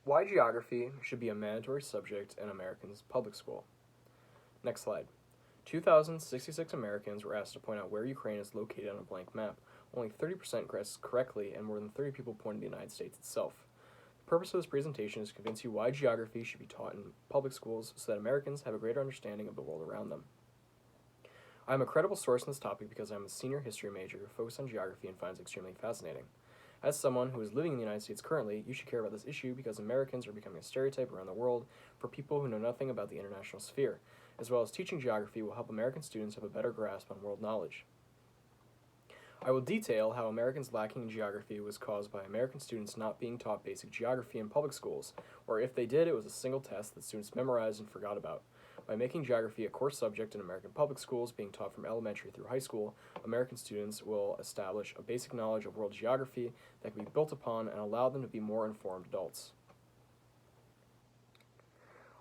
Why geography should be a mandatory subject in Americans' public school. Next slide. 2,066 Americans were asked to point out where Ukraine is located on a blank map. Only 30% guessed correctly, and more than 30 people pointed to the United States itself. The purpose of this presentation is to convince you why geography should be taught in public schools so that Americans have a greater understanding of the world around them. I am a credible source on this topic because I am a senior history major who focuses on geography and finds it extremely fascinating. As someone who is living in the United States currently, you should care about this issue because Americans are becoming a stereotype around the world for people who know nothing about the international sphere, as well as teaching geography will help American students have a better grasp on world knowledge. I will detail how Americans lacking in geography was caused by American students not being taught basic geography in public schools, or if they did, it was a single test that students memorized and forgot about. By making geography a core subject in American public schools, being taught from elementary through high school, American students will establish a basic knowledge of world geography that can be built upon and allow them to be more informed adults.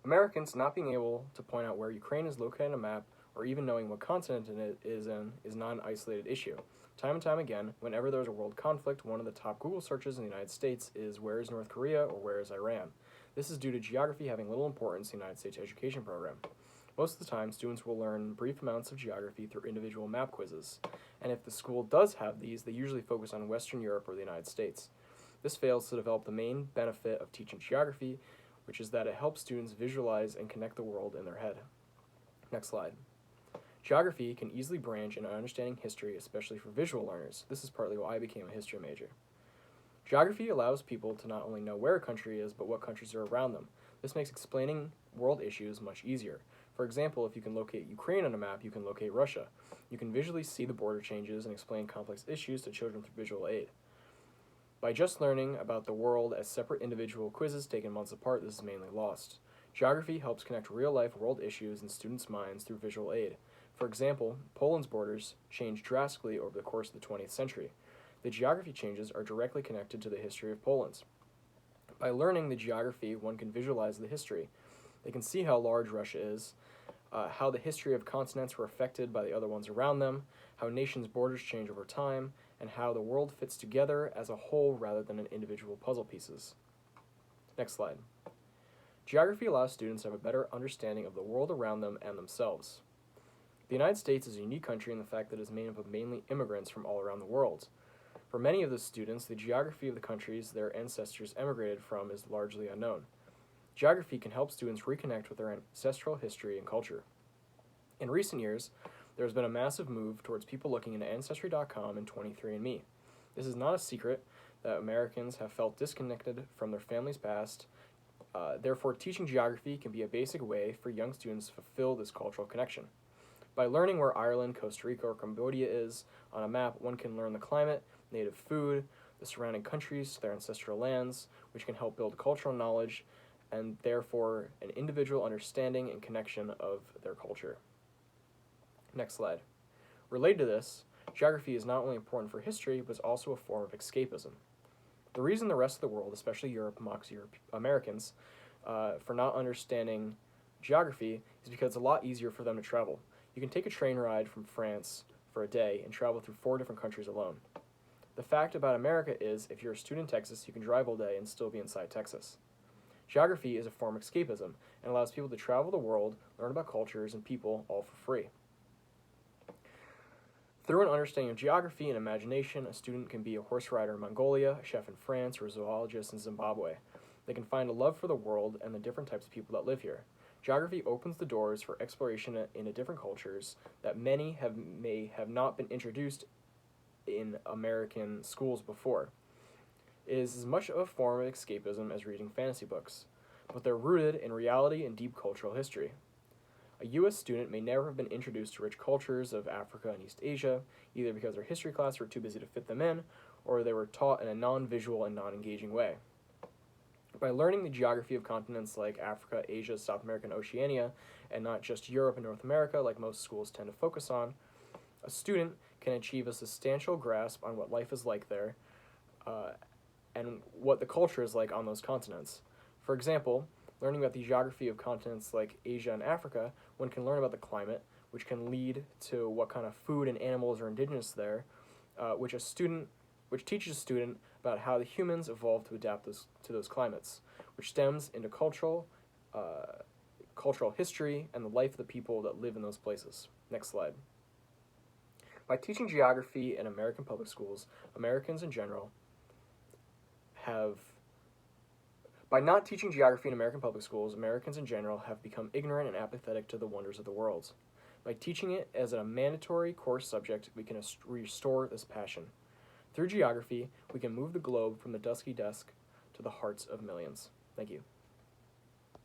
Americans not being able to point out where Ukraine is located on a map or even knowing what continent it is in is not an isolated issue. Time and time again, whenever there's a world conflict, one of the top Google searches in the United States is where is North Korea or where is Iran. This is due to geography having little importance in the United States education program. Most of the time, students will learn brief amounts of geography through individual map quizzes, and if the school does have these, they usually focus on Western Europe or the United States. This fails to develop the main benefit of teaching geography, which is that it helps students visualize and connect the world in their head. Next slide. Geography can easily branch into understanding history, especially for visual learners. This is partly why I became a history major. Geography allows people to not only know where a country is, but what countries are around them. This makes explaining world issues much easier. For example, if you can locate Ukraine on a map, you can locate Russia. You can visually see the border changes and explain complex issues to children through visual aid. By just learning about the world as separate individual quizzes taken months apart, this is mainly lost. Geography helps connect real-life world issues in students' minds through visual aid. For example, Poland's borders changed drastically over the course of the 20th century. The geography changes are directly connected to the history of Poland. By learning the geography, one can visualize the history. They can see how large Russia is, how the history of continents were affected by the other ones around them, how nations' borders change over time, and how the world fits together as a whole rather than in individual puzzle pieces. Next slide. Geography allows students to have a better understanding of the world around them and themselves. The United States is a unique country in the fact that it is made up of mainly immigrants from all around the world. For many of the students, the geography of the countries their ancestors emigrated from is largely unknown. Geography can help students reconnect with their ancestral history and culture. In recent years, there has been a massive move towards people looking into Ancestry.com and 23andMe. This is not a secret that Americans have felt disconnected from their family's past. Therefore, teaching geography can be a basic way for young students to fulfill this cultural connection. By learning where Ireland, Costa Rica, or Cambodia is on a map, one can learn the climate, native food, the surrounding countries, their ancestral lands, which can help build cultural knowledge and therefore an individual understanding and connection of their culture. Next slide. Related to this, geography is not only important for history, but is also a form of escapism. The reason the rest of the world, especially Europe, mocks Americans for not understanding geography is because it's a lot easier for them to travel. You can take a train ride from France for a day and travel through 4 different countries alone. The fact about America is, if you're a student in Texas, you can drive all day and still be inside Texas. Geography is a form of escapism and allows people to travel the world, learn about cultures and people, all for free. Through an understanding of geography and imagination, a student can be a horse rider in Mongolia, a chef in France, or a zoologist in Zimbabwe. They can find a love for the world and the different types of people that live here. Geography opens the doors for exploration into different cultures that many may have not been introduced in American schools before. It is as much of a form of escapism as reading fantasy books, but they're rooted in reality and deep cultural history. A U.S. student may never have been introduced to rich cultures of Africa and East Asia, either because their history class were too busy to fit them in, or they were taught in a non-visual and non-engaging way. By learning the geography of continents like Africa, Asia, South America, and Oceania, and not just Europe and North America like most schools tend to focus on, a student can achieve a substantial grasp on what life is like there, and what the culture is like on those continents. For example, learning about the geography of continents like Asia and Africa, one can learn about the climate, which can lead to what kind of food and animals are indigenous there, which teaches a student about how the humans evolved to adapt to those climates, which stems into cultural history and the life of the people that live in those places. Next slide. By teaching geography in American public schools, Americans in general have By not teaching geography in American public schools, Americans in general have become ignorant and apathetic to the wonders of the world. By teaching it as a mandatory course subject, we can restore this passion. Through geography, we can move the globe from the dusky desk to the hearts of millions. Thank you.